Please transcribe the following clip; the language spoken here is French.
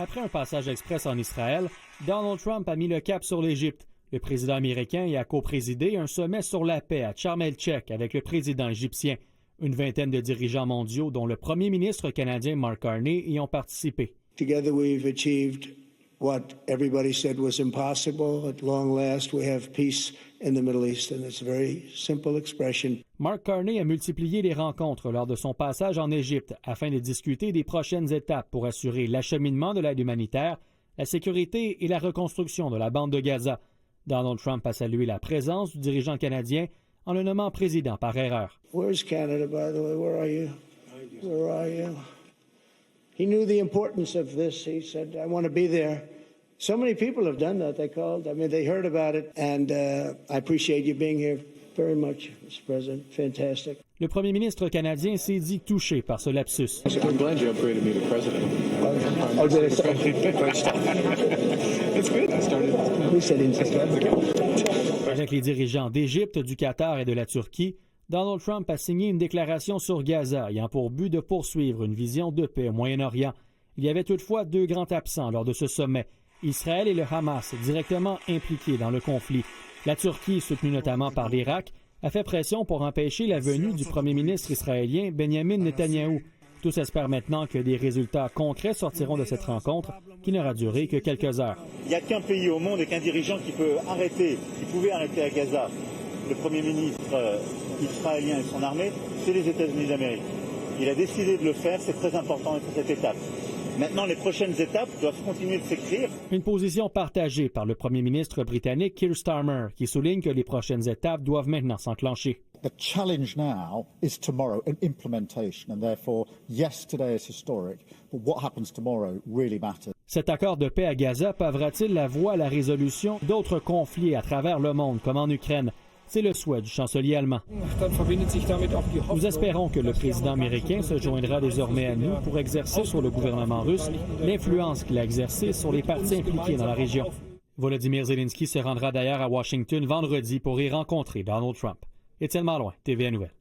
Après un passage express en Israël, Donald Trump a mis le cap sur l'Égypte. Le président américain y a coprésidé un sommet sur la paix à Sharm el-Sheikh avec le président égyptien. Une vingtaine de dirigeants mondiaux, dont le premier ministre canadien Mark Carney, y ont participé. Together we've achieved what everybody said was impossible. At long last, we have peace in the Middle East, and it's a very simple expression. Mark Carney a multiplié les rencontres lors de son passage en Égypte afin de discuter des prochaines étapes pour assurer l'acheminement de l'aide humanitaire, la sécurité et la reconstruction de la bande de Gaza. Donald Trump a salué la présence du dirigeant canadien en le nommant président par erreur. Where's Canada, by the way? Where are you? Where are you? He knew the importance of this. He said, I want to be there. So many people have done that. They called. I mean, they heard about it. And I appreciate you being here very much, Mr. President. Fantastic. Le premier ministre canadien s'est dit touché par ce lapsus. I'm glad you upgraded me to president. It's good. I started. Avec les dirigeants d'Égypte, du Qatar et de la Turquie, Donald Trump a signé une déclaration sur Gaza ayant pour but de poursuivre une vision de paix au Moyen-Orient. Il y avait toutefois deux grands absents lors de ce sommet, Israël et le Hamas, directement impliqués dans le conflit. La Turquie, soutenue notamment par l'Irak, a fait pression pour empêcher la venue du premier ministre israélien Benjamin Netanyahou. Tous espèrent maintenant que des résultats concrets sortiront de cette rencontre qui n'aura duré que quelques heures. Il n'y a qu'un pays au monde et qu'un dirigeant qui pouvait arrêter à Gaza le premier ministre israélien et son armée, c'est les États-Unis d'Amérique. Il a décidé de le faire, c'est très important cette étape. Maintenant, les prochaines étapes doivent continuer de s'écrire. Une position partagée par le premier ministre britannique Keir Starmer, qui souligne que les prochaines étapes doivent maintenant s'enclencher. The challenge now is tomorrow and implementation, and therefore, yes, today is historic, but what happens tomorrow really matters. Cet accord de paix à Gaza pavera-t-il la voie à la résolution d'autres conflits à travers le monde, comme en Ukraine? C'est le souhait du chancelier allemand. Nous espérons que le président américain se joindra désormais à nous pour exercer sur le gouvernement russe l'influence qu'il a exercée sur les partis impliqués dans la région. Volodymyr Zelensky se rendra d'ailleurs à Washington vendredi pour y rencontrer Donald Trump. Étienne Malouin, TVA Nouvelles.